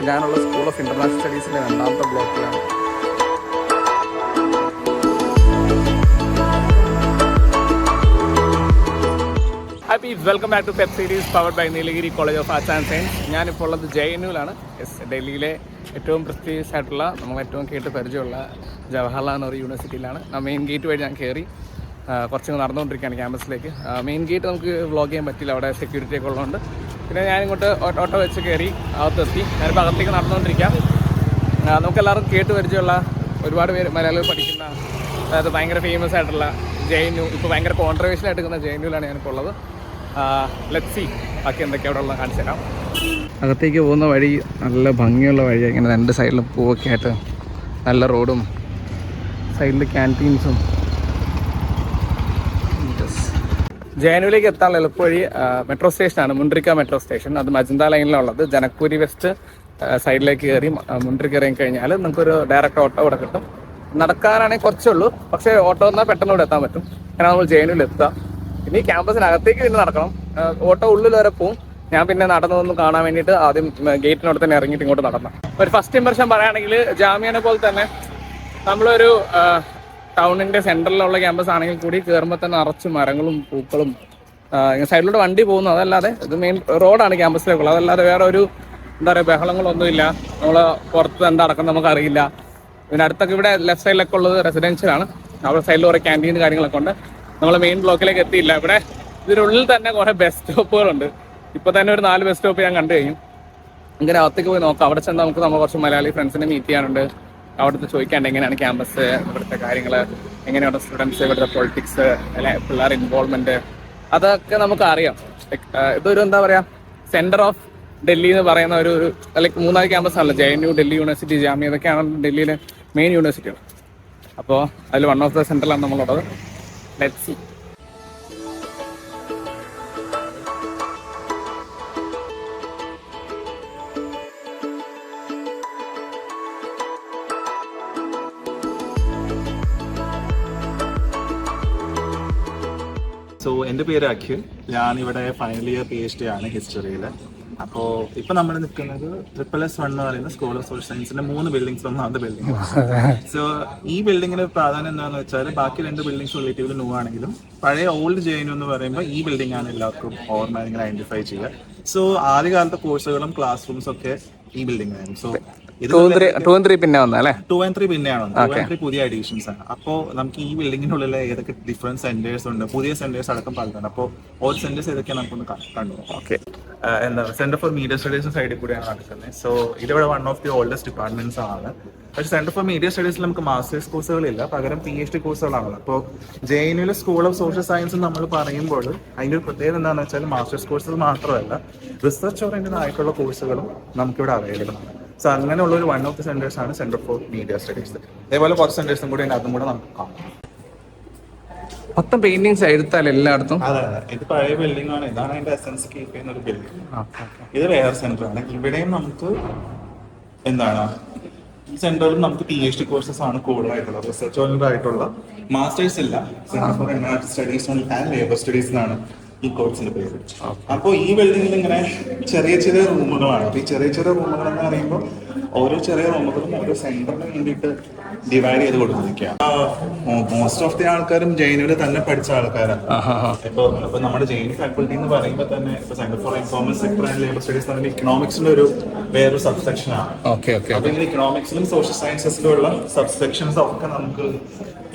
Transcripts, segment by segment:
ഞാനുള്ള school of international സ്റ്റഡീസിലെ രണ്ടാമത്തെ ബ്ലോക്കിലാണ്. Happy welcome back to web series powered by Nilgiri college of arts and science. ഞാനിപ്പോൾ ഉള്ളത് JNUവിലാണ്. ഡൽഹിയിലെ ഏറ്റവും പ്രസ്റ്റീജിയസ് ആയിട്ടുള്ള നമ്മൾ ഏറ്റവും കേട്ട് പരിചയമുള്ള ജവഹർലാൽ നെഹ്റു യൂണിവേഴ്സിറ്റിയിലാണ്. മെയിൻ ഗേറ്റ് വഴി ഞാൻ കയറി കുറച്ച് നടന്നുകൊണ്ടിരിക്കുകയാണ് ക്യാമ്പസിലേക്ക്. മെയിൻ ഗേറ്റ് നമുക്ക് വ്ളോഗ് ചെയ്യാൻ പറ്റില്ല, അവിടെ സെക്യൂരിറ്റി ഒക്കെ ഉള്ളതുകൊണ്ട്. പിന്നെ ഞാനിങ്ങോട്ട് ഓട്ടോ വെച്ച് കയറി അകത്തെത്തി. ഞാനിപ്പോൾ അകത്തേക്ക് നടന്നുകൊണ്ടിരിക്കാം. നമുക്കെല്ലാവർക്കും കേട്ട് പരിചയമുള്ള ഒരുപാട് പേര് മലയാളികൾ പഠിക്കുന്ന, അതായത് ഭയങ്കര ഫേമസ് ആയിട്ടുള്ള JNU, ഇപ്പോൾ ഭയങ്കര കോൺട്രവേഴ്ഷ്യൽ ആയിട്ട് നിൽക്കുന്ന JNUവിലാണ് ഞാനിപ്പോൾ ഉള്ളത്. ലെറ്റ്സ് സീ ബാക്കി എന്തൊക്കെയാണ് അവിടെ ഉള്ളത് കാണിച്ചു തരാം. അകത്തേക്ക് പോകുന്ന വഴി നല്ല ഭംഗിയുള്ള വഴിയാണ്. ഇങ്ങനെ രണ്ട് സൈഡിലും പൂവൊക്കെ ആയിട്ട് നല്ല റോഡും സൈഡിൽ ക്യാൻറ്റീൻസും. JNUവിലേക്ക് എത്താനുള്ള എളുപ്പവഴി മെട്രോ സ്റ്റേഷനാണ്, മുണ്ട്രിക്ക മെട്രോ സ്റ്റേഷൻ. അത് മജന്ത ലൈനിലുള്ളത്. ജനക്പൂരി വെസ്റ്റ് സൈഡിലേക്ക് കയറി മുണ്ട്രിക്ക ഇറങ്ങി കഴിഞ്ഞാൽ നമുക്കൊരു ഡയറക്റ്റ് ഓട്ടോ ഇവിടെ കിട്ടും. നടക്കാനാണെങ്കിൽ കുറച്ചേ ഉള്ളൂ, പക്ഷേ ഓട്ടോ വന്നാൽ പെട്ടെന്ന് ഇവിടെ എത്താൻ പറ്റും. അങ്ങനെ നമ്മൾ JNUവിൽ എത്താം. പിന്നെ ഈ ക്യാമ്പസിനകത്തേക്ക് പിന്നെ നടക്കണം. ഓട്ടോ ഉള്ളിൽ വരെ പോവും. ഞാൻ പിന്നെ നടന്നതൊന്നും കാണാൻ വേണ്ടിയിട്ട് ആദ്യം ഗേറ്റിനോട് തന്നെ ഇറങ്ങിയിട്ട് ഇങ്ങോട്ട് നടന്നു. ഒരു ഫസ്റ്റ് ഇംപ്രഷൻ പറയുകയാണെങ്കിൽ ജാമ്യനെ പോലെ തന്നെ നമ്മളൊരു ടൗണിൻ്റെ സെൻട്രലിലുള്ള ക്യാമ്പസ് ആണെങ്കിൽ കൂടി കയറുമ്പോൾ തന്നെ നിറച്ച് മരങ്ങളും പൂക്കളും സൈഡിലൂടെ വണ്ടി പോകുന്നു. അതല്ലാതെ ഇത് മെയിൻ റോഡാണ് ക്യാമ്പസിലേക്കുള്ളത്. അതല്ലാതെ വേറെ ഒരു എന്താ പറയുക ബഹളങ്ങളൊന്നുമില്ല. നമ്മൾ പുറത്ത് എന്താ നടക്കുന്നത് നമുക്കറിയില്ല. പിന്നെ അടുത്തൊക്കെ ഇവിടെ ലെഫ്റ്റ് സൈഡിലൊക്കെ ഉള്ളത് റെസിഡൻഷ്യലാണ്. അവിടെ സൈഡിൽ കുറേ ക്യാൻറ്റീൻ കാര്യങ്ങളൊക്കെ ഉണ്ട്. നമ്മൾ മെയിൻ ബ്ലോക്കിലേക്ക് എത്തിയില്ല. ഇവിടെ ഇതിനുള്ളിൽ തന്നെ കുറേ ബസ് സ്റ്റോപ്പുകളുണ്ട്. ഇപ്പോൾ തന്നെ ഒരു 4 ബസ് സ്റ്റോപ്പ് ഞാൻ കണ്ടു കഴിഞ്ഞു. ഇങ്ങനെ അകത്തേക്ക് പോയി നോക്കാം. അവിടെ ചെന്ന് നമ്മൾ കുറച്ച് മലയാളി ഫ്രണ്ട്സിനെ മീറ്റ് ചെയ്യാനുണ്ട്. അവിടുത്തെ ചോദിക്കാണ്ട് എങ്ങനെയാണ് ക്യാമ്പസ്, ഇവിടുത്തെ കാര്യങ്ങൾ, എങ്ങനെയാണ് സ്റ്റുഡൻസ്, ഇവിടുത്തെ പൊളിറ്റിക്സ്, അല്ലെ പിള്ളേർ ഇൻവോൾവ്മെന്റ്, അതൊക്കെ നമുക്ക് അറിയാം. ഇതൊരു എന്താ പറയുക സെന്റർ ഓഫ് ഡൽഹി എന്ന് പറയുന്ന ഒരു ലൈക്ക് 3 ക്യാമ്പസ് ആണല്ലോ. JNU, ഡൽഹി യൂണിവേഴ്സിറ്റി, ജാമ്യ, ഇതൊക്കെയാണ് ഡൽഹിയിലെ മെയിൻ യൂണിവേഴ്സിറ്റികൾ. അപ്പോൾ അതിൽ വൺ ഓഫ് ദ സെന്ററിലാണ് നമ്മളുള്ളത്. Let's see. സോ എൻ്റെ പേര് അഖിൽ. ഞാനിവിടെ ഫൈനൽ ഇയർ PhD ആണ് ഹിസ്റ്ററിയിൽ. അപ്പോൾ ഇപ്പം നമ്മൾ നിൽക്കുന്നത് SSS1 എന്ന് പറയുന്ന സ്കൂൾ ഓഫ് സോഷ്യൽ സയൻസിന്റെ 3 ബിൽഡിങ്സ് ഒന്നാമത്തെ ബിൽഡിംഗ്. സോ ഈ ബിൽഡിങ്ങിന് പ്രാധാന്യം എന്താണെന്ന് വെച്ചാൽ ബാക്കി 2 ബിൽഡിങ്സ് റിലേറ്റീവ്ലി ന്യൂ ആണെങ്കിലും പഴയ ഓൾഡ് JNU എന്ന് പറയുമ്പോൾ ഈ ബിൽഡിംഗ് ആണ് എല്ലാവർക്കും ഓർമ്മ ഇങ്ങനെ ഐഡന്റിഫൈ ചെയ്യുക. സോ ആദ്യകാലത്തെ കോഴ്സുകളും ക്ലാസ് റൂംസും ഒക്കെ ഈ ബിൽഡിംഗ് ആയിരുന്നു. സോ 2 and 3 പിന്നെ വന്നല്ലേ? 2 and 3 പിന്നെയാണ് 2 and 3 പുതിയ അഡീഷൻസ് ആണ്. അപ്പോൾ നമുക്ക് ഈ ബിൽഡിങ്ങിനുള്ളിൽ ഏതൊക്കെ ഡിഫറെന്റ് സെന്റേഴ്സ് ഉണ്ട്, പുതിയ സെന്റേഴ്സ് അടക്കം പലതാണ്. അപ്പോൾ ഓരോ സെന്റേഴ്സ് ഏതൊക്കെയാണ് നമുക്കൊന്ന് കണ്ടു. ഓക്കെ, എന്താണ് സെന്റർ ഫോർ മീഡിയ സ്റ്റഡീസ് സൈഡിൽ കൂടിയാണ് നടക്കുന്നത്. സോ ഇതിവിടെ one of the oldest departments ആണ്. പക്ഷേ സെന്റർ ഫോർ മീഡിയ സ്റ്റഡീസിൽ നമുക്ക് മാസ്റ്റേഴ്സ് കോഴ്സുകളില്ല, പകരം PhD കോഴ്സുകളാണ്. അപ്പോൾ JNUവിലെ സ്കൂൾ ഓഫ് സോഷ്യൽ സയൻസ് നമ്മൾ പറയുമ്പോൾ അതിൻ്റെ ഒരു പ്രത്യേകത എന്താണെന്ന് വെച്ചാൽ മാസ്റ്റേഴ്സ് കോഴ്സുകൾ മാത്രമല്ല റിസർച്ച് ഓറിയന്റഡ് ആയിട്ടുള്ള കോഴ്സുകളും നമുക്കിവിടെ അവൈലബിൾ ആണ്. സോ അങ്ങനെയുള്ള ഒരു വൺ ഓഫ് ദി സെന്റേഴ്സ് ആണ് സെന്റർ ഫോർ മീഡിയ സ്റ്റഡീസ്. അതേപോലെ കുറച്ച് സെന്റേഴ്സും കൂടി അതും കൂടെ നമുക്ക് കാണാം. മൊത്തം പെയിന്റിങ്സ് എടുത്താൽ എല്ലായിടത്തും. അതെ, ഇത് പഴയ ബിൽഡിംഗ് ആണ്. ഇതാണ് അതിന്റെ എസൻസ് കീപ്പ് ചെയ്യുന്ന ഒരു ബിൽഡിംഗ്. ഇത് വേറെ സെന്റർ ആണ്. ഇവിടെയും നമുക്ക് എന്താണ് ഈ സെന്ററിൽ നമുക്ക് PhD കോഴ്സസ് ആണ് കൂടുതലായിട്ടുള്ളത്. റിസർച്ച് ഓറിയന്റഡ് ആയിട്ടുള്ള മാസ്റ്റേഴ്സ് ഇല്ല. സെന്റർ ഫോർ എൻവയോൺമെന്റൽ സ്റ്റഡീസ് ആൻഡ് ലേബർ സ്റ്റഡീസ് എന്നാണ് ഈ കോഴ്സിന്റെ പേര്. അപ്പോൾ ഈ ബിൽഡിങ്ങിൽ ഇങ്ങനെ ചെറിയ ചെറിയ റൂമുകളാണ്. അപ്പോൾ ഈ ചെറിയ ചെറിയ റൂമുകൾ എന്ന് പറയുമ്പോൾ ഓരോ ചെറിയ റൂമുകളും ഓരോ സെന്ററിന് വേണ്ടിയിട്ട് ഡിവൈഡ് ചെയ്ത് കൊടുത്തിരിക്കുക. മോസ്റ്റ് ഓഫ് ദി ആൾക്കാരും JNUവിൽ തന്നെ പഠിച്ച ആൾക്കാരാണ്. ഇപ്പൊ നമ്മുടെ JNU ഫാക്കൽറ്റി എന്ന് പറയുമ്പോൾ തന്നെ ഇപ്പൊ centre for informal sector and labour studies എന്ന് ഇക്കണോമിക്സിന്റെ വേറൊരു സബ്സെക്ഷൻ ആണ്. അപ്പൊ ഇങ്ങനെ ഇക്കണോമിക്സിലും സോഷ്യൽ സയൻസസിലും ഉള്ള സബ്സെക്ഷൻസ് ഒക്കെ നമുക്ക്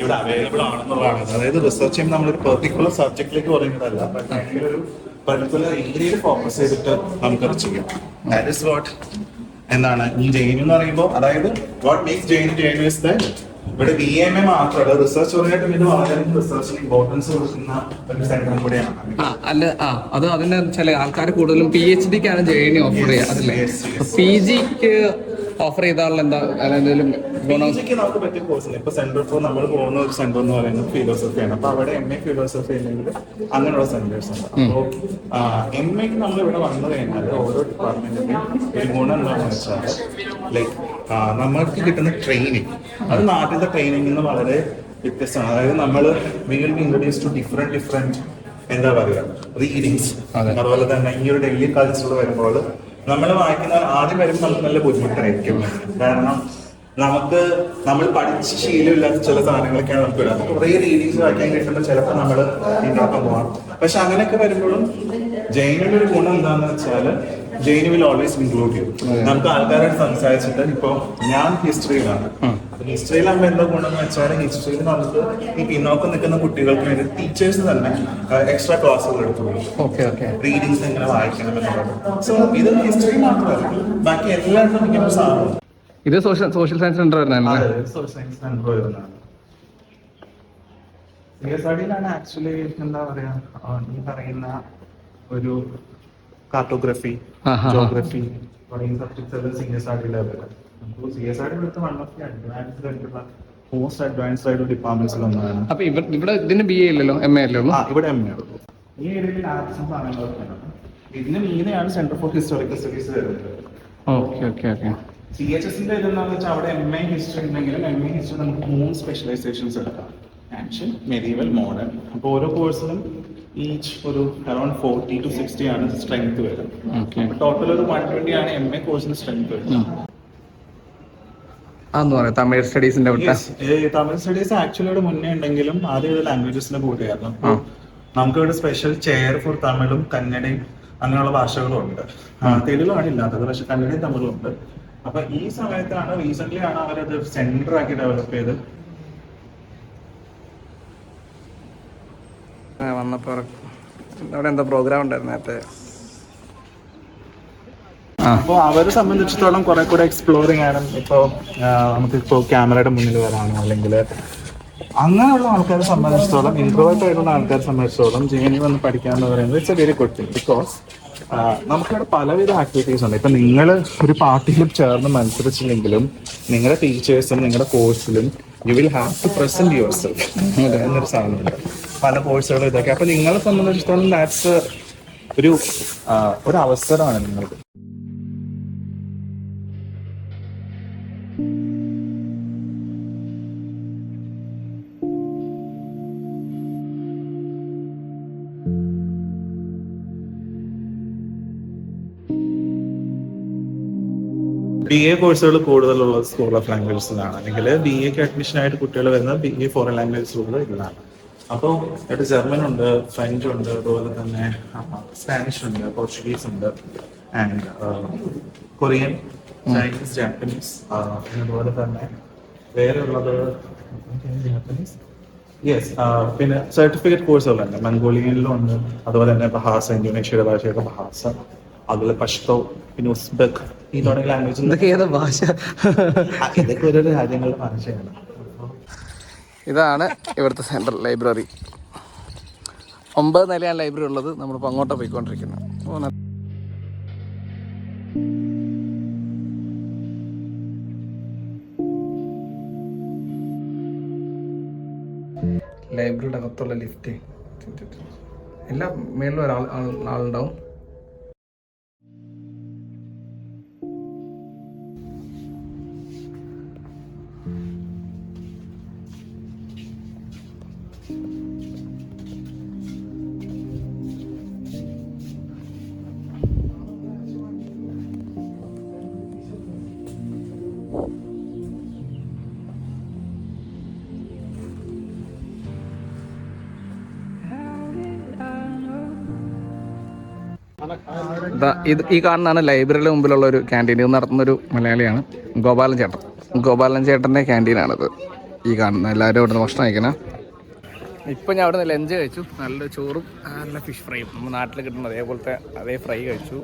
ഇവിടെ അവൈലബിൾ ആണെന്നുള്ളതാണ്. അതായത് റിസർച്ച് ചെയ്യുമ്പോൾ നമ്മളൊരു പെർട്ടിക്കുലർ സബ്ജക്റ്റിലേക്ക് പറയുന്നതല്ല, പക്ഷേ ഒരു പർട്ടിക്കുലർ ഏരിയയിൽ ഫോക്കസ് ചെയ്തിട്ട് നമുക്കത് ചെയ്യാം. ദാറ്റ് ഇസ് വാട്ട് എന്താണ് ഈ JNU എന്ന് പറയുമ്പോൾ, അതായത് what makes JNU is that ഇവിടെ BMA മാത്രമല്ല റിസർച്ച് ഓറിയന്റഡ് ഇത് വളരെ റിസർച്ചിന് ഇമ്പോർട്ടൻസ് കൊടുക്കുന്ന ഒരു സെന്ററും കൂടെയാണ്. അത് അതിന്റെ ചില ആൾക്കാർ കൂടുതലും PhD-ക്കാണ് JNU ഓഫർ ചെയ്യുക, അതല്ലേ? PG-ക്ക് ഓഫർ ചെയ്താലുള്ള എന്താ എന്തെങ്കിലും നമുക്ക് പറ്റിയ കോഴ്സില്ല. ഇപ്പൊ സെന്റർ ഫോർ നമ്മൾ പോകുന്ന ഒരു സെന്റർ എന്ന് പറയുന്നത് ഫിലോസഫിയാണ്. അപ്പൊ അവിടെ MA ഫിലോസഫി അല്ലെങ്കിൽ അങ്ങനെയുള്ള സെന്റേഴ്സ് ഉണ്ട്. അപ്പോൾ MAക്ക് നമ്മൾ ഇവിടെ വന്നു കഴിഞ്ഞാൽ ഓരോ ഡിപ്പാർട്ട്മെന്റിന്റെയും ഒരു ഗുണം എന്താണെന്ന് വെച്ചാൽ ലൈക്ക് നമ്മൾക്ക് കിട്ടുന്ന ട്രെയിനിങ് അത് നാട്ടിലത്തെ ട്രെയിനിങ്ങിൽ നിന്ന് വളരെ വ്യത്യസ്തമാണ്. അതായത് നമ്മൾ we will be introduced to different എന്താ പറയുക റീഡിങ്സ്, അതുപോലെ തന്നെ ഈ ഒരു ഡെയിലി കൾച്ചറിൽ വരുമ്പോൾ നമ്മൾ വായിക്കുന്ന ആദ്യം വരുമ്പോൾ നമുക്ക് നല്ല ബുദ്ധിമുട്ടായിരിക്കും. കാരണം നമ്മൾ പഠിച്ച് ശീലമില്ലാത്ത ചില സാധനങ്ങളൊക്കെയാണ് നമുക്ക് വരിക. അപ്പൊ കുറേ റീഡിങ്സ് വായിക്കാൻ കിട്ടുമ്പോൾ ചിലപ്പോൾ നമ്മൾ ഉണ്ടാക്കാൻ പോകാം. പക്ഷെ അങ്ങനെയൊക്കെ വരുമ്പോഴും ജൈനിന്റെ ഒരു ഗുണം എന്താണെന്ന് വെച്ചാൽ Jain will always include you. നമുക്ക് ആൾക്കാരോട് സംസാരിച്ചിട്ട് ഇപ്പൊ ഞാൻ ഹിസ്റ്ററിയിലാണ്. ഹിസ്റ്ററിയിലാകുമ്പോൾ എന്താ ഗുണം എന്ന് വെച്ചാൽ ഹിസ്റ്ററിയിൽ നമുക്ക് ഈ പിന്നോക്കം നിൽക്കുന്ന കുട്ടികൾക്ക് വേണ്ടി ടീച്ചേഴ്സ് തന്നെ എക്സ്ട്രാ ക്ലാസ്സുകൾ എടുത്തോളൂ. റീഡിങ്സ് എങ്ങനെ വായിക്കണം എന്നുള്ളത്. സോ ഇത് ഹിസ്റ്ററി മാത്രമല്ല, ബാക്കി എല്ലായിടത്തും ഇങ്ങനെ സാധനം. ഇത് സോഷ്യൽ സയൻസ് സെന്റർ വരുന്നതാണ്. സോഷ്യൽ സയൻസ് സെന്റർ വരുന്നതാണ്. CSRD-ലാണ് ആക്ച്വലി എന്താ പറയാ ഈ പറയുന്ന ഒരു കാർട്ടോഗ്രഫി, ജോഗ്രഫി തുടങ്ങിയ സബ്ജക്ട്സ് CSRD-ലാണ് വരാം. അപ്പോൾ CSRD എടുത്ത് വൺ ഓഫ് ദി അഡ്വാൻസ്ഡ് ആയിട്ടുള്ള മോസ്റ്റ് അഡ്വാൻസ്ഡ് ആയിട്ടുള്ള ഡിപ്പാർട്ട്മെന്റ്സിൽ ഒന്നാണ്. അപ്പൊ ഇവിടെ ഇതിന് BA ഇല്ലല്ലോ, MA അല്ലേ ഉള്ളൂ? ഇവിടെ MA ഉള്ളൂ. ഈ ഏരിയയിൽ ലാബ്സും സാധനങ്ങളൊക്കെയാണ്. ഇതിന് മീനെയാണ് സെന്റർ ഫോർ ഹിസ്റ്റോറിക്കൽ സ്റ്റഡീസ് വരുന്നത്. CHS-ന്റെ ഇതെന്താണെന്ന് വെച്ചാൽ അവിടെ MA ഹിസ്റ്ററി ഉണ്ടെങ്കിലും MA ഹിസ്റ്ററി നമുക്ക് 3 സ്പെഷ്യലൈസേഷൻസ് എടുക്കാം. Ancient, medieval, modern. അപ്പോൾ ഓരോ കോഴ്സിനും ഈച്ച് ഒരു അറൌണ്ട് 40 to 60 ആണ് സ്ട്രെങ്ത് വരും. ടോട്ടൽ ഒരു 120 ആണ് MA കോഴ്സിന് സ്ട്രെങ്ത് വരും. തമിഴ് സ്റ്റഡീസിന്റെ തമിഴ് സ്റ്റഡീസ് ആക്ച്വലി മുന്നേ ഉണ്ടെങ്കിലും ആദ്യം ലാംഗ്വേജസിന്റെ കൂടെയായിരുന്നു. നമുക്ക് ഇവിടെ സ്പെഷ്യൽ ചെയർ ഫോർ തമിഴും കന്നഡയും അങ്ങനെയുള്ള ഭാഷകളും ഉണ്ട്. തെലുങ്കാണ് ഇല്ലാത്തത്, പക്ഷെ കന്നഡയും തമിഴും ഉണ്ട്. അപ്പൊ ഈ സമയത്താണ് റീസെന്റ് ആണ് അവരത് സെന്റർ ആക്കി ഡെവലപ്പ് ചെയ്ത് വന്നപ്പോ അവിടെ എന്താ പ്രോഗ്രാം ഉണ്ടായിരുന്നു നേരത്തെ. അപ്പോൾ അവരെ സംബന്ധിച്ചിടത്തോളം കുറെ കൂടെ എക്സ്പ്ലോറിംഗ് ആണ്. ഇപ്പോൾ നമുക്കിപ്പോൾ ക്യാമറയുടെ മുന്നിൽ വരാനോ അല്ലെങ്കിൽ അങ്ങനെയുള്ള ആൾക്കാരെ സംബന്ധിച്ചിടത്തോളം, ഇൻട്രോവേർട്ട് ആയിട്ടുള്ള ആൾക്കാരെ സംബന്ധിച്ചിടത്തോളം ജേണി വന്ന് പഠിക്കാന്ന് പറയുന്നത് it's A very good thing. Because നമുക്കിവിടെ പലവിധ ആക്ടിവിറ്റീസ് ഉണ്ട്. ഇപ്പൊ നിങ്ങൾ ഒരു പാർട്ടിയിൽ ചേർന്ന് മത്സരിച്ചില്ലെങ്കിലും നിങ്ങളുടെ ടീച്ചേഴ്സും നിങ്ങളുടെ കോഴ്സിലും you will have to present yourself എന്നൊരു സാധനമുണ്ട്. പല കോഴ്സുകളും ഇതൊക്കെ. അപ്പൊ നിങ്ങളെ സംബന്ധിച്ചിടത്തോളം ദാറ്റ്സ് ഒരു അവസരമാണ് നിങ്ങൾക്ക്. BA കോഴ്സുകൾ കൂടുതലുള്ളത് സ്കൂൾ ഓഫ് ലാംഗ്വേജസിലാണ്. അല്ലെങ്കിൽ BA-ക്ക് അഡ്മിഷൻ ആയിട്ട് കുട്ടികൾ വരുന്നത് BA ഫോറിൻ ലാംഗ്വേജസിലൂടെ ഇതിലാണ്. അപ്പോൾ ഇവിടെ ജർമ്മൻ ഉണ്ട്, ഫ്രഞ്ച് ഉണ്ട്, അതുപോലെ തന്നെ സ്പാനിഷ് ഉണ്ട്, പോർച്ചുഗീസ് ഉണ്ട്, ആൻഡ് കൊറിയൻ, ചൈനീസ്, ജാപ്പനീസ്, അതുപോലെ തന്നെ വേറെ ഉള്ളത് ജാപ്പനീസ്, യെസ്. പിന്നെ സർട്ടിഫിക്കറ്റ് കോഴ്സുകളുണ്ട്. മംഗോളിയനിലും ഉണ്ട്, അതുപോലെ തന്നെ ബഹാസ, ഇന്തോനേഷ്യയുടെ ഭാഷയുടെ ബഹാസ, അതുപോലെ പഷ്തോ, പിന്നെ ഉസ്ബെക്, ഈ തുടങ്ങിയ ലാംഗ്വേജ്. ഇതൊക്കെ ഓരോ രാജ്യങ്ങളുടെ ഭാഷയാണ്. ഇതാണ് ഇവിടുത്തെ സെൻട്രൽ ലൈബ്രറി. 9 നിലയാണ് ലൈബ്രറി ഉള്ളത്. നമ്മളിപ്പോൾ അങ്ങോട്ട് പോയിക്കൊണ്ടിരിക്കുന്നത്. ലൈബ്രറിയുടെ അകത്തുള്ള ലിഫ്റ്റ് എല്ലാ മേളിലും ആളുണ്ടാവും. ഈ കാണുന്നതാണ് ലൈബ്രറിയുടെ മുമ്പിലുള്ള ഒരു ക്യാൻറ്റീൻ. ഇത് നടത്തുന്നൊരു മലയാളിയാണ്, ഗോപാലൻ ചേട്ടൻ. ഗോപാലൻ ചേട്ടൻ്റെ ക്യാൻറ്റീനാണിത്. ഈ കാണുന്നത് എല്ലാവരും ഇവിടെ നിന്ന് ഭക്ഷണം കഴിക്കണം. ഇപ്പം ഞാൻ അവിടെ നിന്ന് ലഞ്ച് കഴിച്ചു. നല്ലൊരു ചോറും നല്ല ഫിഷ് ഫ്രൈയും, നമ്മൾ നാട്ടിൽ കിട്ടുന്ന അതേ ഫ്രൈ കഴിച്ചു.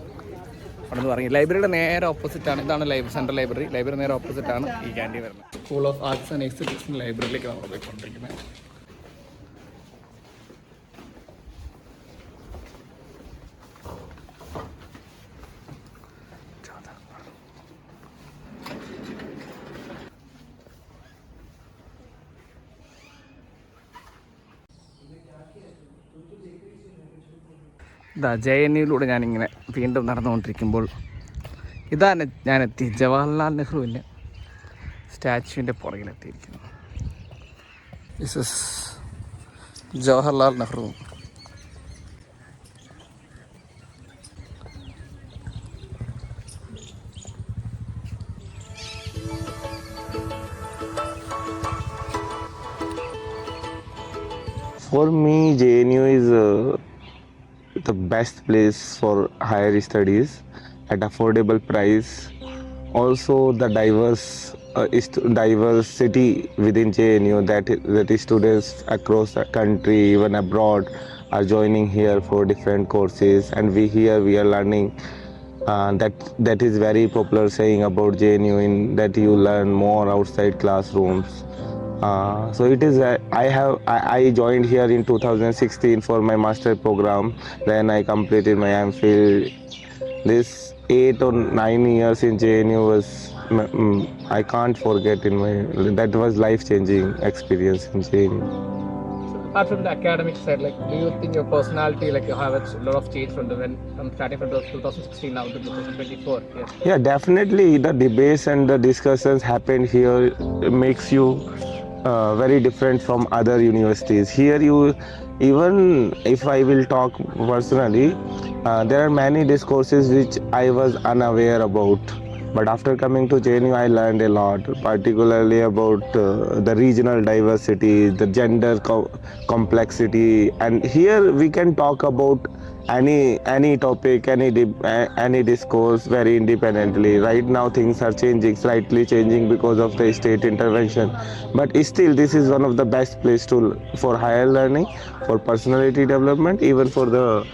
അവിടെ നിന്ന് പറഞ്ഞു ലൈബ്രറിയുടെ നേരെ ഓപ്പോസിറ്റാണ്. ഇതാണ് സെൻട്രൽ ലൈബ്രറി. ലൈബ്രറി നേരെ ഓപ്പോസിറ്റാണ് ഈ ക്യാൻറ്റീൻ വരുന്നത്. School of arts and exhibition ലൈബ്രറിയിലേക്ക് നമ്മൾ പോയിക്കൊണ്ടിരിക്കുന്നത്. JNU-യിലൂടെ ഞാനിങ്ങനെ വീണ്ടും നടന്നുകൊണ്ടിരിക്കുമ്പോൾ ഇതാണ് ഞാനെത്തി ജവഹർലാൽ നെഹ്റുവിൻ്റെ സ്റ്റാച്യുവിൻ്റെ പുറകിലെത്തിയിരിക്കുന്നു. This is Jawaharlal Nehru. For me, JNU is the best place for higher studies at affordable price. Also, the diversity within JNU, that is students across the country, even abroad, are joining here for different courses, and we are learning. That is very popular saying about JNU, in that you learn more outside classrooms. So it is. I joined here in 2016 for my master program. Then I completed my MPhil. This 8 or 9 years in JNU was I can't forget in my. That was life changing experience in JNU. Apart from the academic side, like, do you think your personality, like, you have a lot of change from starting from 2016 now to 2024? Yes. Yeah, definitely. The debates and the discussions happened here makes you very different from other universities. Here, even if I will talk personally, there are many discourses which I was unaware about. But after coming to JNU, I learned a lot, particularly about the regional diversity, the gender complexity, and here we can talk about any topic, any discourse very independently. Right now, things are changing, slightly changing because of the state intervention. But still, this is one of the best place for higher learning, for personality development, even for the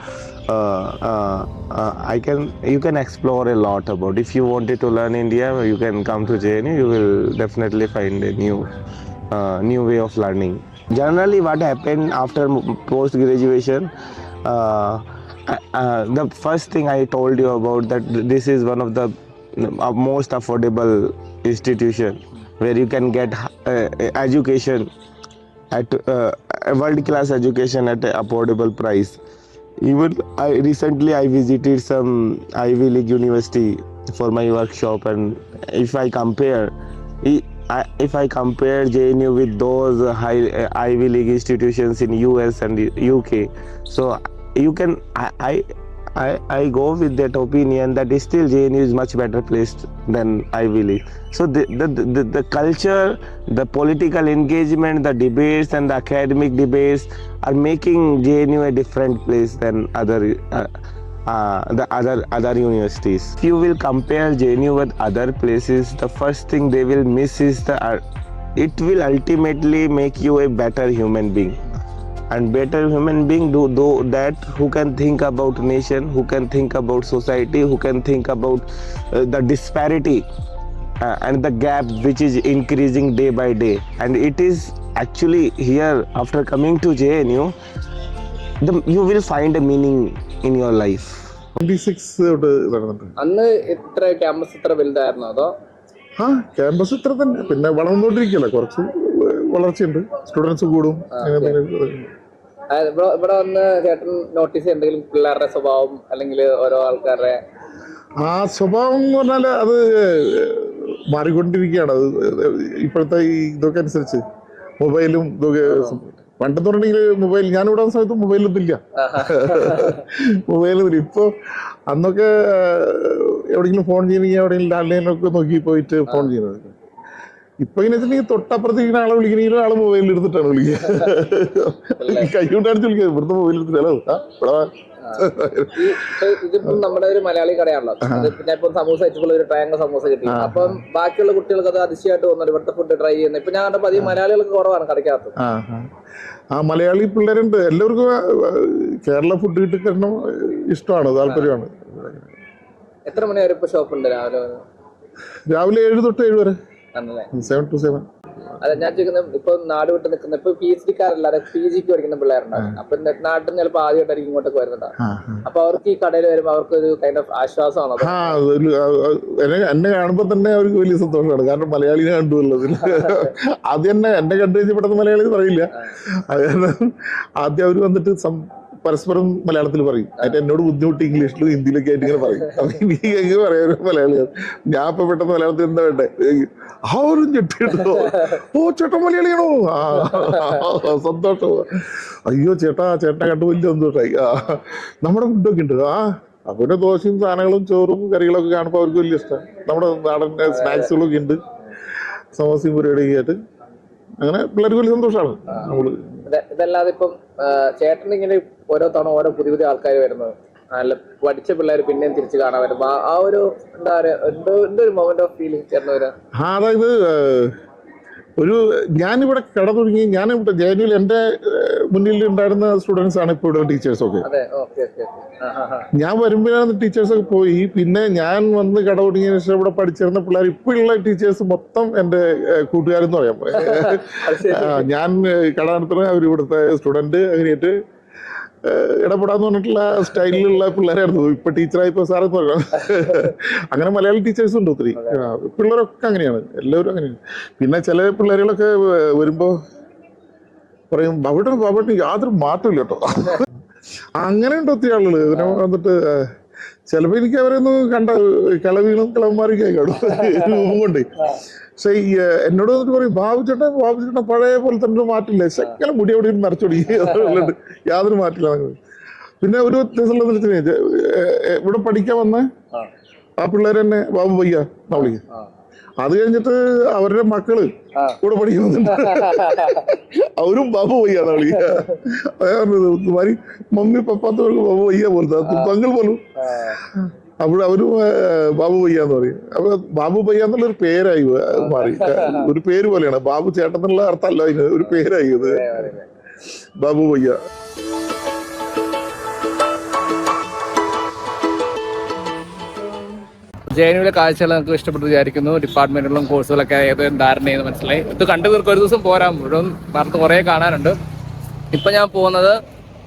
you can explore a lot about. If you wanted to learn India, you can come to JNU. You will definitely find a new way of learning. Generally, what happened after post graduation, the first thing I told you about, that this is one of the most affordable institution where you can get education at world class education at an affordable price. Even I visited some Ivy League university for my workshop, and if I compare JNU with those high Ivy League institutions in US and UK, so you can I go with that opinion that still JNU is much better placed than Ivy League. So the culture, the political engagement, the debates and the academic debates are making JNU a different place than the other universities. If you will compare JNU with other places, the first thing they will miss is it will ultimately make you a better human being. And better human being do that who can think about nation, who can think about society, who can think about the disparity and the gap which is increasing day by day. And it is actually here, after coming to JNU, you will find a meaning in your life. 26 തൊട്ട് നടന്നിട്ടുണ്ട്. അന്ന് ഇത്ര campus ഇത്ര വലുതായിരുന്നോ അതോ? Campus ഇത്ര തന്നെ, പിന്നെ വളർന്നുകൊണ്ടിരിക്കുകയല്ലേ, കുറച്ച് വളർച്ചയുണ്ട്, സ്റ്റുഡൻസ് കൂടും. ഇവിടെ വന്ന് ചേട്ടൻ നോട്ടീസ് ചെയ്തെങ്കിലും പിള്ളേരുടെ സ്വഭാവം അല്ലെങ്കിൽ ഓരോ ആൾക്കാരുടെ ആ സ്വഭാവം എന്ന് പറഞ്ഞാൽ അത് മാറിക്കൊണ്ടിരിക്കുകയാണ്. അത് ഇപ്പോഴത്തെ ഈ ഇതൊക്കെ അനുസരിച്ച് മൊബൈലും ഇതൊക്കെ. പണ്ടെന്ന് പറഞ്ഞെങ്കിൽ മൊബൈൽ, ഞാനിവിടെ വന്ന സമയത്ത് മൊബൈലൊന്നും ഇല്ല, മൊബൈലൊന്നും. ഇപ്പോൾ അന്നൊക്കെ എവിടെയെങ്കിലും ഫോൺ ചെയ്യണമെങ്കിൽ എവിടെയെങ്കിലും ലാൻഡ് ലൈനൊക്കെ നോക്കി പോയിട്ട് ഫോൺ ചെയ്യുന്നത്. ഇപ്പൊ ഇങ്ങനെ വെച്ചിട്ടുണ്ടെങ്കിൽ തൊട്ടപ്പുറത്തേക്ക് ആളെ വിളിക്കണമെങ്കിലും ആള് മൊബൈലിൽ എടുത്തിട്ടാണ് വിളിക്കുക, കൈ കൊണ്ടടിച്ച് വിളിക്കുക. ഇവിടുത്തെ മൊബൈൽ എടുത്തിട്ടാലോ ഇതിപ്പം നമ്മുടെ ഒരു മലയാളി കടയാണല്ലോ, പിന്നെ ഇപ്പം സമൂസ വെച്ചിട്ടുള്ള ഒരു ട്രയാങ്കിൾ സമൂസ കിട്ടി. അപ്പം ബാക്കിയുള്ള കുട്ടികൾക്ക് അത് അതിശയമായിട്ട് തോന്നുന്നു ഇവിടുത്തെ ഫുഡ് ട്രൈ ചെയ്യുന്നത്. ഇപ്പൊ ഞാൻ കണ്ടപ്പോൾ അധികം മലയാളികൾക്ക് കുറവാണ് കടയ്ക്കകത്ത്. മലയാളി പിള്ളേരുണ്ട്, എല്ലാവർക്കും കേരള ഫുഡ് കിട്ടിക്കണം ഇഷ്ടമാണ്, താല്പര്യമാണ്. എത്ര മണി വരെ ഇപ്പൊ ഷോപ്പ് ഉണ്ട്? രാവിലെ 7 തൊട്ട് 7 വരെ, ആണല്ലേ? 7 to 7. അതെ, ഞാൻ ചോദിക്കുന്നത് ഇപ്പൊ നാട് വിട്ട് നിൽക്കുന്ന ഇപ്പൊ PhD കാരല്ലാതെ PGക്ക് പഠിക്കുന്ന പിള്ളേരുണ്ടാവും. അപ്പൊ നാട്ടിൽ നിന്ന് ചിലപ്പോൾ ആദ്യമായിട്ടായിരിക്കും ഇങ്ങോട്ടൊക്കെ വരുന്നുണ്ടാവും. അപ്പൊ അവർക്ക് ഈ കടയിൽ വരുമ്പോൾ അവർക്ക് ഒരു കൈൻഡ് ഓഫ് ആശ്വാസമാണോ? എന്നെ കാണുമ്പോ തന്നെ അവർക്ക് വലിയ സന്തോഷമാണ്, കാരണം മലയാളിനെ കണ്ടുള്ളത്. ആദ്യം എന്നെ കണ്ടു കഴിഞ്ഞപ്പെടുന്ന മലയാളി പറയില്ല. അത് കാരണം ആദ്യം അവർ വന്നിട്ട് പരസ്പരം മലയാളത്തിൽ പറയും, അതിന്റെ എന്നോട് ബുദ്ധിമുട്ട് ഇംഗ്ലീഷിലും ഹിന്ദിയിലൊക്കെ ആയിട്ട് ഇങ്ങനെ പറയും. അപ്പൊ എനിക്ക് എങ്ങനെ പറയാൻ മലയാളിയാണ്. ഞാൻ ഇപ്പൊ പെട്ടെന്ന് മലയാളത്തിൽ എന്താ വേണ്ടേ, അവരും ചെട്ടിട്ടോ, ഓ ചേട്ടൻ മലയാളിയാണോ, സന്തോഷം. അയ്യോ ചേട്ടനെ കണ്ടു വലിയ സന്തോഷമായി. നമ്മുടെ ഫുഡൊക്കെ ഉണ്ട്. അവരുടെ ദോശയും സാധനങ്ങളും ചോറും കറികളൊക്കെ കാണുമ്പോൾ അവർക്ക് വലിയ ഇഷ്ടം. നമ്മുടെ നാടൻ സ്നാക്സുകളൊക്കെ ഉണ്ട്, സമോസയും പരിപാടിയൊക്കെ ആയിട്ട്. അങ്ങനെ പിള്ളേർക്ക് വലിയ സന്തോഷമാണ് നമ്മള് ഇതല്ലാതെ ഇപ്പം ചേട്ടൻ ഇങ്ങനെ ഓരോ തവണ ഓരോ പുതിയ പുതിയ ആൾക്കാർ വരുന്നത്, നല്ല പഠിച്ച പിള്ളേർ പിന്നെയും തിരിച്ചു കാണാൻ വരുമ്പോ ആ ഒരു എന്താ പറയുക, എന്തോ ഒരു മൊമെന്റ് ഓഫ് ഫീലിംഗ് ചേട്ടൻ വരാ? അതായത് ഞാനിവിടെ കട തുടങ്ങി, ഞാനിവിടെ ജെഎൻയുവിൽ എൻ്റെ മുന്നിൽ ഉണ്ടായിരുന്ന സ്റ്റുഡൻസ് ആണ് ഇപ്പോൾ ഇവിടെ ടീച്ചേഴ്സൊക്കെ. ഞാൻ വരുമ്പോഴാണ് ടീച്ചേഴ്സൊക്കെ പോയി. പിന്നെ ഞാൻ വന്ന് കട തുടങ്ങിയതിനു ശേഷം ഇവിടെ പഠിച്ചിരുന്ന പിള്ളേർ ഇപ്പോഴുള്ള ടീച്ചേഴ്സ് മൊത്തം എൻ്റെ കൂട്ടുകാരെന്ന് പറയാൻ ഞാൻ കട നടത്തുന്ന അവർ ഇവിടുത്തെ സ്റ്റുഡൻറ്റ് അങ്ങനെയായിട്ട് ഇടപെടാന്ന് പറഞ്ഞിട്ടുള്ള സ്റ്റൈലിലുള്ള പിള്ളേരായിരുന്നു. ഇപ്പൊ ടീച്ചറായിപ്പോ സാറെന്ന് പറയാം. അങ്ങനെ മലയാളി ടീച്ചേഴ്സും ഉണ്ട് ഒത്തിരി. പിള്ളേരൊക്കെ അങ്ങനെയാണ്, എല്ലാവരും അങ്ങനെയാണ്. പിന്നെ ചില പിള്ളേരുകളൊക്കെ വരുമ്പോ പറയും അവിടെ യാതൊരു മാറ്റമില്ല കേട്ടോ. അങ്ങനെ ഉണ്ട് ഒത്തിരി ആളുകള്. അതിനെ വന്നിട്ട് ചിലപ്പോ എനിക്ക് അവരൊന്നും കണ്ട കിളവീണും കിളവന്മാരൊക്കെ കാണും രൂപം കൊണ്ട്. പക്ഷെ എന്നോട് വന്നിട്ട് പറയും ബാബു ചേട്ടൻ പഴയ പോലെ തന്നെ മാറ്റില്ല, ശക്കല മുടി അവിടെ നരച്ചൊടിക്കുന്നുണ്ട്, യാതൊരു മാറ്റില്ല. പിന്നെ ഒരു വ്യത്യാസമുള്ളതെന്ന് വെച്ചാൽ ഇവിടെ പഠിക്കാൻ വന്ന ആ പിള്ളേർ തന്നെ ബാബു പയ്യ എന്നാ വിളിക്കും. അത് കഴിഞ്ഞിട്ട് അവരുടെ മക്കള് ഇവിടെ പഠിക്കുന്നുണ്ട്, അവരും ബാബു പയ്യ എന്നാ വിളിക്കുക. മമ്മി പപ്പാത്ത ബാബു പയ്യ പോലത്തെ പങ്കൾ പോലും അവരും ബാബു പയ്യ എന്ന് പറയും. അപ്പൊ ബാബു പയ്യ എന്നുള്ള ഒരു പേരായി മാറി, ഒരു പേര് പോലെയാണ്. ബാബു ചേട്ടൻ എന്നുള്ള അർത്ഥമല്ല, അതിന് ഒരു പേരായി ഇത് ബാബു പയ്യ. ജെഎൻയുവിലെ കാഴ്ചകൾ നമുക്ക് ഇഷ്ടപ്പെട്ടു വിചാരിക്കുന്നു. ഡിപ്പാർട്ട്മെന്റുകളും കോഴ്സുകളൊക്കെ ഏതൊരു ധാരണയെന്ന് മനസ്സിലായി. ഇത് കണ്ടു തീർക്കും, ഒരു ദിവസം പോരാൻ മുഴുവൻ നടത്ത് കുറേ കാണാനുണ്ട്. ഇപ്പം ഞാൻ പോകുന്നത്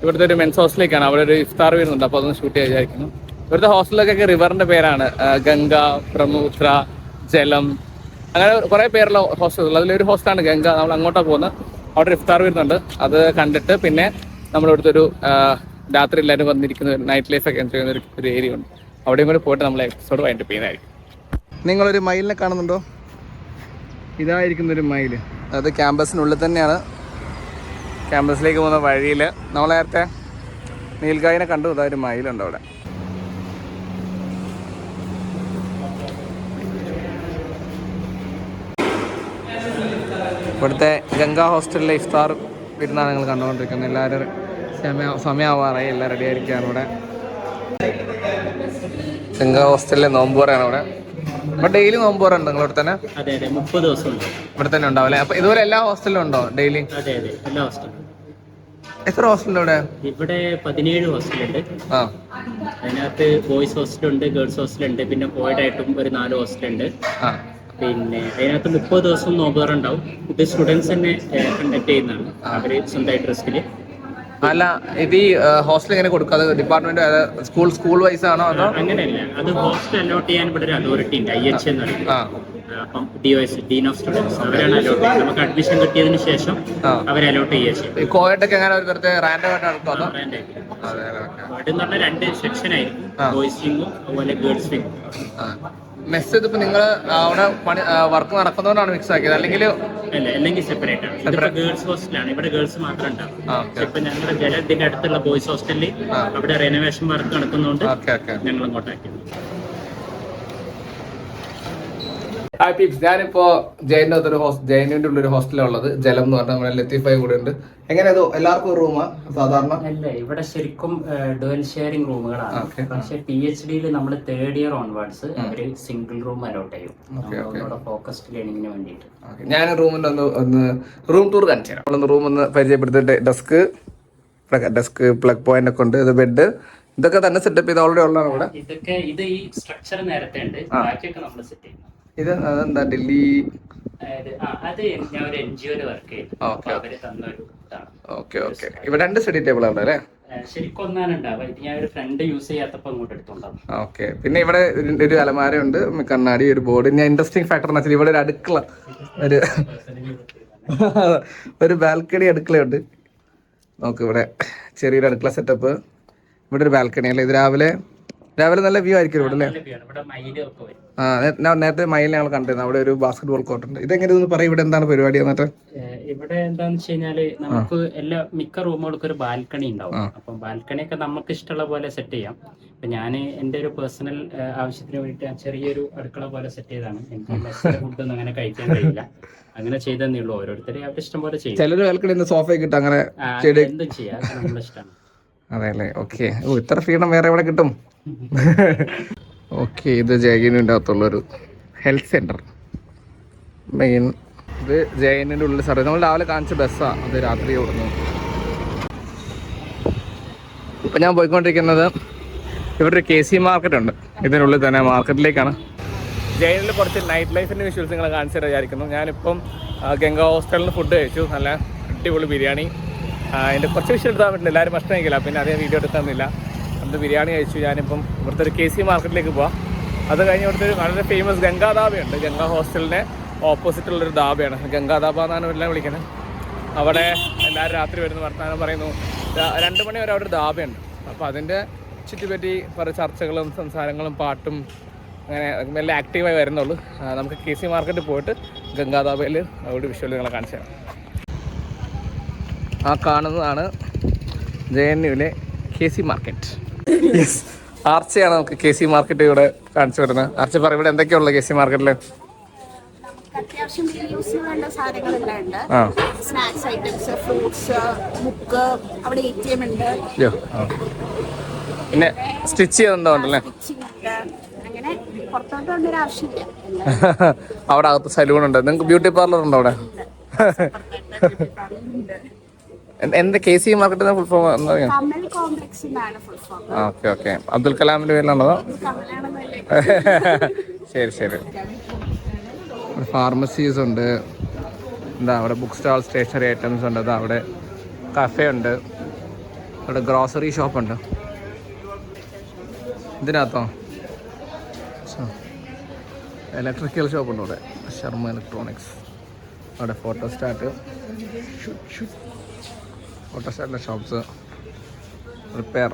ഇവിടുത്തെ ഒരു മെൻസ് ഹോസ്റ്റലിലേക്കാണ്. അവിടെ ഒരു ഇഫ്താർ വരുന്നുണ്ട്, അപ്പോൾ അതൊന്ന് ഷൂട്ട് ചെയ്യാൻ വിചാരിക്കുന്നു. ഇവിടുത്തെ ഹോസ്റ്റലിലൊക്കെ റിവറിന്റെ പേരാണ് ഗംഗ, ബ്രഹ്മപുത്ര, ജലം, അങ്ങനെ കുറേ പേരുള്ള ഹോസ്റ്റൽ. അതിലൊരു ഹോസ്റ്റലാണ് ഗംഗ. നമ്മൾ അങ്ങോട്ടാണ് പോകുന്നത്. അവിടെ ഇഫ്താർ വരുന്നുണ്ട്, അത് കണ്ടിട്ട് പിന്നെ നമ്മളിവിടുത്തെ ഒരു രാത്രി എല്ലാവരും വന്നിരിക്കുന്ന നൈറ്റ് ലൈഫ് ഒക്കെ എൻജോയ് ചെയ്യുന്ന ഒരു ഏരിയ ഉണ്ട്. അവിടെയും കൂടി പോയിട്ട് നമ്മൾ എപ്പിസോഡ് വൈൻഡ് അപ്പ് ചെയ്യുന്നതായിരിക്കും. നിങ്ങളൊരു മയിലിനെ കാണുന്നുണ്ടോ? ഇതായിരിക്കുന്നൊരു മയിൽ, അത് ക്യാമ്പസിനുള്ളിൽ തന്നെയാണ്. ക്യാമ്പസിലേക്ക് പോകുന്ന വഴിയിൽ നമ്മൾ നേരത്തെ നീൽഗായിനെ കണ്ടു. ഇതാ ഒരു മയിലുണ്ട് അവിടെ. ഇവിടുത്തെ ഗംഗാ ഹോസ്റ്റലിലെ ഇഫ്താർ വിരുന്നാണ് നിങ്ങൾ കണ്ടുകൊണ്ടിരിക്കുന്നത്. എല്ലാവരും സമയമാവാറായി, എല്ലാം റെഡി ആയിരിക്കുകയാണ്. ഇവിടെ ഗംഗാ ഹോസ്റ്റലിലെ നോമ്പുറയാണ് അവിടെ. ഇവിടെ ഡെയിലി നോമ്പുറ ഉണ്ട് നിങ്ങളിവിടെ തന്നെ? അതെ 30 ദിവസം ഇവിടെ തന്നെ ഉണ്ടാവും അല്ലേ? അപ്പൊ ഇതുപോലെ എല്ലാ ഹോസ്റ്റലിലും ഉണ്ടോ ഡെയിലി? അതെ എല്ലാ ഹോസ്റ്റലും. എത്ര ഹോസ്റ്റലുണ്ട് ഇവിടെ? ഇവിടെ 17 ഹോസ്റ്റലുണ്ട്. അതിനകത്ത് ബോയ്സ് ഹോസ്റ്റലുണ്ട്, ഗേൾസ് ഹോസ്റ്റലുണ്ട്, പിന്നെ കോയിഡായിട്ടും ഒരു 4 ഹോസ്റ്റലുണ്ട്. പിന്നെ അതിനകത്ത് 30 ദിവസം നോമ്പുറ ഉണ്ടാവും. ഇത് സ്റ്റുഡൻസ് തന്നെ കണ്ടക്ട് ചെയ്യുന്നതാണ്, അവര് സ്വന്തമായിട്ട് റിസ്കില്. അല്ല, ഇത് ഈ ഹോസ്റ്റൽ എങ്ങനെ കൊടുക്കാതെ ഡിപ്പാർട്ട്മെന്റ് സ്കൂൾ വൈസ് ആണോ അതോ? അങ്ങനെയല്ല, അത് ഹോസ്റ്റൽ അലോട്ട് ചെയ്യാൻ ഇവിടെ ഒരു അതോറിറ്റി ഉണ്ട്, IH എന്ന് പറയുന്നത്. അപ്പം DOS, ഡീൻ ഓഫ് സ്റ്റുഡൻസ്, അവരാണ് അലോട്ട് ചെയ്യുന്നത്. നമുക്ക് അഡ്മിഷൻ കിട്ടിയതിന് ശേഷം അവർ അലോട്ട് ചെയ്യുക. കോവിഡൊക്കെ എങ്ങനെ വെറുതെ റാൻഡം ആയിട്ട് നടത്തുമോ? കോവിഡ് എന്ന് പറഞ്ഞാൽ 2 സെക്ഷൻ ആയിരിക്കും, ബോയ്സ് വിങ്ങും അതുപോലെ ഗേൾസ് വിങ്ങും. മെസ്സ് ഇതിപ്പോ നിങ്ങൾ അവിടെ വർക്ക് നടക്കുന്നതുകൊണ്ടാണ് മിക്സ് ആക്കിയത്, അല്ലെങ്കിൽ സെപ്പറേറ്റ് ആണ്. ഇതിപ്പോ ഗേൾസ് ഹോസ്റ്റലാണ്, ഇവിടെ ഗേൾസ് മാത്രം ഉണ്ടാവും. ഇപ്പൊ ഞങ്ങളുടെ ജലത്തിന്റെ അടുത്തുള്ള ബോയ്സ് ഹോസ്റ്റലിൽ അവിടെ റെനോവേഷൻ വർക്ക് നടക്കുന്നതുകൊണ്ട് ഞങ്ങൾ അങ്ങോട്ടാക്കി. ഞാനിപ്പോ ജെഎൻയുവിന്റെ ഉള്ളൊരു ഹോസ്റ്റലാണ് ജലം എന്ന് പറഞ്ഞാൽ നമ്മുടെ ലത്തീഫായി കൂടെ ഉണ്ട്. എങ്ങനെയാ എല്ലാവർക്കും റൂമാ സാധാരണ? അല്ല, ഇവിടെ ശരിക്കും ഡുവൽ ഷെയറിംഗ് റൂമുകളാണ്. പക്ഷെ PhD-യിൽ നമ്മൾ 3rd ഇയർ ഓൺവേർഡ്സ് അവര് സിംഗിൾ റൂം അലോട്ട് ചെയ്യും, ഫോക്കസ്ഡ് ലേണിംഗിന് വേണ്ടിയിട്ട്. ഞാൻ റൂമിന്റെ ഒന്ന് റൂം ടൂർ കാണിച്ചു തരാം. നമ്മളൊന്ന് റൂം ഒന്ന് പരിചയപ്പെടുത്തിട്ട് ഡെസ്ക് പ്ലഗ് പോയിന്റ് ഒക്കെ ഉണ്ട്, ഇത് ബെഡ്, ഇതൊക്കെ തന്നെ സെറ്റപ്പ് ചെയ്ത് ഓൾറെഡി ഉള്ളതാണ് ഇവിടെ. ഇത് ഈ സ്ട്രക്ചർ നേരത്തെ ഉണ്ട്, ബാക്കിയൊക്കെ നമ്മൾ സെറ്റ് ചെയ്യുന്നത്. ഇത് അതെന്താ ഡൽഹി? അത് ഞാൻ ഒരു NGO-യിൽ വർക്ക് ചെയ്തു, അവര് തന്നൊരു ഇതാണ്. ഓക്കെ. ഇവിടെ 2 സ്റ്റഡി ടേബിൾ ആണ് അല്ലേ? ശരിക്കും ഒന്നാണ് ഉണ്ടാവുക. ഇത് ഞാൻ ഒരു ഫ്രണ്ട് യൂസ് ചെയ്യാത്തപ്പോ അങ്ങോട്ട് എടുത്തോണ്ടാവും. ഓക്കെ. പിന്നെ ഇവിടെ ഒരു അലമാര ഉണ്ട്, കണ്ണാടി, ഒരു ബോർഡ്. ഞാൻ ഇൻട്രസ്റ്റിംഗ് ഫാക്ടർ എന്ന് വെച്ചാൽ ഇവിടെ ഒരു അടുക്കള, ഒരു ബാൽക്കണി അടുക്കളയുണ്ട്. നോക്ക്, ഇവിടെ ചെറിയൊരു അടുക്കള സെറ്റപ്പ്. ഇവിടെ ഒരു ബാൽക്കണി അല്ലേ? ഇത് രാവിലെ രാവിലെ നല്ല വ്യൂ ആയിരിക്കും ഇവിടെ അല്ലേ? നല്ല view ആണ്. ഇവിടെ മയിലും ഒക്കെ വരും. നേരത്തെ മയിൽ ഞങ്ങൾ കണ്ടിരുന്നു. അവിടെ ഒരു ബാസ്കറ്റ് കോർട്ട് ഉണ്ട്. ഇതെങ്ങനെ ഒന്ന് പറയും, ഇവിടെ എന്താണ് പരിപാടി എന്നിട്ട്? ഇവിടെ എന്താന്ന് വെച്ച് കഴിഞ്ഞാല് നമുക്ക് മിക്ക റൂമുകൾക്കും ഒരു ബാൽക്കണി ഉണ്ടാവും. അപ്പം ബാൽക്കണി ഒക്കെ നമുക്ക് ഇഷ്ടമുള്ള പോലെ സെറ്റ് ചെയ്യാം. അപ്പൊ ഞാൻ എന്റെ ഒരു പേഴ്സണൽ ആവശ്യത്തിന് വേണ്ടിയിട്ട് ചെറിയൊരു അടുക്കള പോലെ സെറ്റ് ചെയ്താണ്. എനിക്ക് ഫുഡൊന്നും അങ്ങനെ കഴിക്കാൻ കഴിയില്ല. അങ്ങനെ ചെയ്തേ ഉള്ളൂ. ഓരോരുത്തരും അവരുടെ ഇഷ്ടം പോലെ ചെയ്യും. ചിലര് ബാൽക്കണി സോഫയൊക്കെ ഇട്ട് അങ്ങനെ എന്തും ചെയ്യാം, നമ്മുടെ ഇഷ്ടമാണ്. അതെ അല്ലേ? ഓക്കെ. ഇത്ര ഫ്രീഡം വേറെ എവിടെ കിട്ടും? ഓക്കെ, ഇത് ജയഗിനുവിൻ്റെ അകത്തുള്ളൊരു ഹെൽത്ത് സെന്റർ. മെയിൻ ഇത് ജയനിൻ്റെ ഉള്ളിൽ സർവീസ്. നമ്മൾ രാവിലെ കാണിച്ച ബസ്സാണ്, അത് രാത്രി ഓടുന്നു. ഇപ്പം ഞാൻ പോയിക്കൊണ്ടിരിക്കുന്നത് ഇവിടെ ഒരു KC മാർക്കറ്റ് ഉണ്ട്, ഇതിനുള്ളിൽ തന്നെ മാർക്കറ്റിലേക്കാണ്. ജയനിൽ കുറച്ച് നൈറ്റ് ലൈഫിൻ്റെ വിഷ്വൽസ് നിങ്ങൾ കാണിച്ചിട്ട് വിചാരിക്കുന്നു. ഞാനിപ്പം ഗംഗ ഹോസ്റ്റലിൽ ഫുഡ് കഴിച്ചു. നല്ല അടിപൊളി ബിരിയാണി. അതിൻ്റെ കുറച്ച് വിഷ്വൽ എടുത്താൻ പറ്റില്ല, എല്ലാവരും ഭക്ഷണം കഴിക്കില്ല, പിന്നെ അതേ വീഡിയോ എടുത്താന്നില്ല. അത് ബിരിയാണി കഴിച്ചു. ഞാനിപ്പം ഇവിടുത്തെ ഒരു KC മാർക്കറ്റിലേക്ക് പോവാം. അത് കഴിഞ്ഞ് ഇവിടുത്തെ ഒരു വളരെ ഫേമസ് ഗംഗാ ധാബയുണ്ട്. ഗംഗാ ഹോസ്റ്റലിൻ്റെ ഓപ്പോസിറ്റുള്ളൊരു ധാബയാണ്, ഗംഗാ ധാബ എന്നാണ് എല്ലാം വിളിക്കുന്നത്. അവിടെ എല്ലാവരും രാത്രി വരുന്ന വർത്തമാനം പറയുന്നു. 2 മണി വരെ അവിടെ ഒരു ധാബയുണ്ട്. അപ്പോൾ അതിൻ്റെ ചുറ്റിപ്പറ്റി കുറേ ചർച്ചകളും സംസാരങ്ങളും പാട്ടും അങ്ങനെ മെല്ലെ ആക്റ്റീവായി വരുന്നുള്ളൂ. നമുക്ക് KC മാർക്കറ്റിൽ പോയിട്ട് ഗംഗാ ധാബയിൽ അവിടെ വിഷ്വൽ നിങ്ങളെ കാണിച്ചു തരാം. ആ കാണുന്നതാണ് JNUവിലെ KC മാർക്കറ്റ്. യെസ്, ആർച്ചയാണ് നമുക്ക് KC മാർക്കറ്റ് ഇവിടെ കാണിച്ചു വരുന്നത്. ആർച്ച പറ, ഇവിടെ എന്തൊക്കെയുള്ള KC മാർക്കറ്റിൽ? അത്യാവശ്യം യൂസ് വേണ്ട സാധനങ്ങളെല്ലാം ഉണ്ട്. സ്നാക്സ് ഐറ്റംസ്, ഫ്രൂട്ട്സ്, ബുക്ക്, അവിടെ ATM ഉണ്ട്. പിന്നെ സ്റ്റിച്ച് ചെയ്യുന്നുണ്ടോ? ഉണ്ടല്ലേ? അങ്ങനെ പുറത്തോട്ട് കൊണ്ടൊരു ആവശ്യമില്ല. അവിടെ അകത്ത് സലൂൺ ഉണ്ട്. നിങ്ങൾക്ക് ബ്യൂട്ടി പാർലർ ഉണ്ടോ അവിടെ? എന്താ KC market full form? Kamal complex എന്നാണ് ഫുൾ ഫോം. ഓക്കെ. അബ്ദുൽ കലാമിന്റെ പേരിലാണോ? ശരി. ഫാർമസീസ് ഉണ്ട്. എന്താ അവിടെ ബുക്ക് സ്റ്റാൾ, സ്റ്റേഷനറി ഐറ്റംസ് ഉണ്ട്. അതാ അവിടെ കഫേ ഉണ്ട്. അവിടെ ഗ്രോസറി ഷോപ്പുണ്ട്. ഇതിനകത്തോ ഇലക്ട്രിക്കൽ ഷോപ്പുണ്ട് ഇവിടെ, ശർമ്മ ഇലക്ട്രോണിക്സ്. അവിടെ ഫോട്ടോസ്റ്റാറ്റിൻ്റെ shops, repair.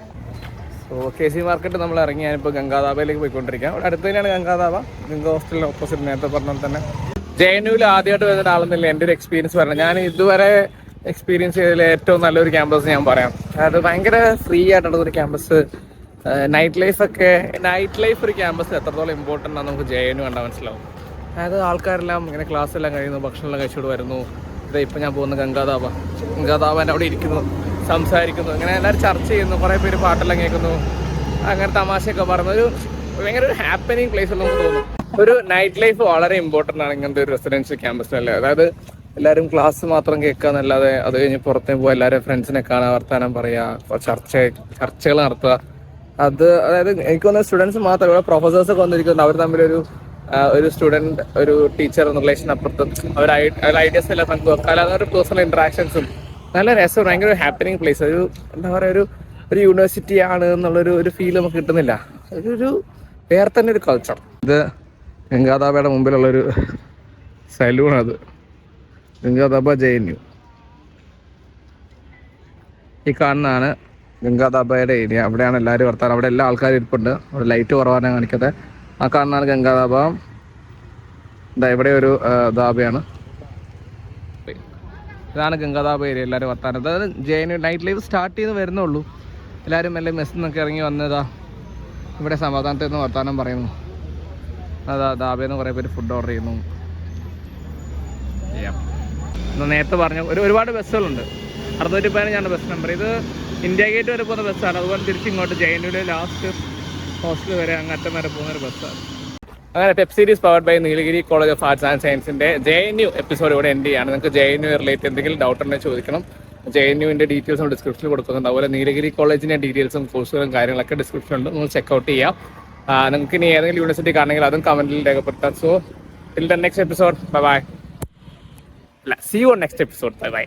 So KC market നമ്മൾ ഇറങ്ങി. ഞാനിപ്പോൾ ഗംഗാധാബയിലേക്ക് പോയിക്കൊണ്ടിരിക്കുക. അവിടെ അടുത്ത് തന്നെയാണ് ഗംഗാധാബ, ഗംഗാ ഹോസ്റ്റലിൻ്റെ ഓപ്പോസിറ്റ്. നേരത്തെ പറഞ്ഞാൽ തന്നെ JNUവിൽ ആദ്യമായിട്ട് വരുന്ന ആളെന്നില്ല എൻ്റെ ഒരു എക്സ്പീരിയൻസ് പറയണം. ഞാൻ ഇതുവരെ എക്സ്പീരിയൻസ് ചെയ്തതിൽ ഏറ്റവും നല്ലൊരു ക്യാമ്പസ് ഞാൻ പറയാം. അത് ഭയങ്കര ഫ്രീ ആയിട്ടുള്ളൊരു ക്യാമ്പസ്. നൈറ്റ് ലൈഫ് ഒരു ക്യാമ്പസ് എത്രത്തോളം ഇമ്പോർട്ടൻ്റ് ആണ് നമുക്ക് JNU കണ്ടാൽ മനസ്സിലാവും. അതായത് ആൾക്കാരെല്ലാം ഇങ്ങനെ ക്ലാസ് എല്ലാം കഴിയുന്നു, ഭക്ഷണമെല്ലാം കഴിച്ചുകൊണ്ട് വരുന്നു. ഇപ്പം ഞാൻ പോകുന്ന ഗംഗാധാബൻ്റെ അവിടെ ഇരിക്കുന്നു, സംസാരിക്കുന്നു, ഇങ്ങനെ എല്ലാവരും ചർച്ച ചെയ്യുന്നു, കുറേ പേര് പാട്ടെല്ലാം കേൾക്കുന്നു, അങ്ങനെ തമാശയൊക്കെ പറഞ്ഞൊരു ഭയങ്കര ഒരു ഹാപ്പനിങ് പ്ലേസ് നമുക്ക് തോന്നും. ഒരു നൈറ്റ് ലൈഫ് വളരെ ഇമ്പോർട്ടൻ്റ് ആണ് ഇങ്ങനത്തെ ഒരു റെസിഡൻഷ്യൽ ക്യാമ്പസിലല്ലേ. അതായത് എല്ലാവരും ക്ലാസ് മാത്രം കേൾക്കുക എന്നല്ലാതെ അത് കഴിഞ്ഞ് പുറത്തേക്ക് പോകുക, എല്ലാവരും ഫ്രണ്ട്സിനെ കാണുക, വർത്താനം പറയുക, ചർച്ചകൾ നടത്തുക. അതായത് എനിക്ക് തോന്നുന്ന സ്റ്റുഡൻസ് മാത്രം, ഇവിടെ പ്രൊഫസേഴ്സൊക്കെ വന്നിരിക്കുന്നുണ്ട്. അവർ തമ്മിലൊരു സ്റ്റുഡൻറ് ഒരു ടീച്ചർ റിലേഷൻ അപ്പുറത്തും അവർ ഐഡിയാസ് എല്ലാം പങ്കുവെക്കുക, അല്ലാതെ ഒരു പേഴ്സണൽ ഇൻട്രാക്ഷൻസും നല്ല രസം. ഭയങ്കര ഒരു ഹാപ്പനിങ് പ്ലേസ്. എന്താ പറയുക, ഒരു യൂണിവേഴ്സിറ്റി ആണ് എന്നുള്ളൊരു ഫീൽ നമുക്ക് കിട്ടുന്നില്ല. ഒരു വേറെ തന്നെ ഒരു കൾച്ചർ. ഇത് ഗംഗാധാബയുടെ മുമ്പിലുള്ളൊരു സലൂണത്, ഗംഗാധാബ JNU. ഈ കാണുന്നതാണ് ഗംഗാധാബയുടെ ഏരിയ. അവിടെയാണ് എല്ലാവരും വർത്താനം. അവിടെ എല്ലാ ആൾക്കാരും ഇരിപ്പുണ്ട്. അവിടെ ലൈറ്റ് കുറവാണ് കാണിക്കത്തെ. ആ കാണുന്നതാണ് ഗംഗാധാബ. ഇവിടെ ഒരു ധാബയാണ്. ഇതാണ് ഗംഗാധാബ ഏരിയ. എല്ലാവരും വർത്താനം. അതായത് JNU നൈറ്റ് ലൈഫ് സ്റ്റാർട്ട് ചെയ്ത് വരുന്നുള്ളൂ. എല്ലാവരും മെല്ലെ മെസ്സിൽ നിന്നൊക്കെ ഇറങ്ങി വന്നതാ ഇവിടെ സമാധാനത്തിൽ നിന്ന് വർത്താനം പറയുന്നു. ധാബയിൽ നിന്ന് കുറേ പേര് ഫുഡ് ഓർഡർ ചെയ്യുന്നു. നേരത്തെ പറഞ്ഞു ഒരുപാട് ബസ്സുകളുണ്ട്. 615 ബസ് നമ്പർ. ഇത് ഇന്ത്യ ഗേറ്റ് വരെ പോകുന്ന ബസ്സാണ്. അതുപോലെ തിരിച്ചിങ്ങോട്ട് JNUവിലെ ലാസ്റ്റ് ഹോസ്റ്റൽ വരെ അങ്ങറ്റം വരെ പോകുന്നൊരു ബസ്സാണ്. അങ്ങനെ web series powered by Nilgiri college of arts and സയൻസിൻ്റെ JNU എപ്പിസോഡ് ഇവിടെ എൻഡ് ചെയ്യാണ്. നിങ്ങൾക്ക് JNU റിലേറ്റ് എന്തെങ്കിലും ഡൗട്ട് ഉണ്ടെങ്കിൽ ചോദിക്കണം. JNUവിൻ്റെ ഡീറ്റെയിൽസും ഡിസ്ക്രിപ്ഷനിൽ കൊടുക്കുന്നുണ്ട്. അതുപോലെ നീലഗിരി കോളേജിൻ്റെ ഡീറ്റെയിൽസും കോഴ്സുകളും കാര്യങ്ങളൊക്കെ ഡിസ്ക്രിപ്ഷനിലുണ്ട്. നിങ്ങൾ ചെക്കൗട്ട് ചെയ്യാം. നിങ്ങൾക്ക് ഇനി ഏതെങ്കിലും യൂണിവേഴ്സിറ്റി കാണണമെങ്കിൽ അതും കമൻറ്റിൽ രേഖപ്പെടുത്താം. So till the next episode, bye bye. See you on next episode. Bye bye.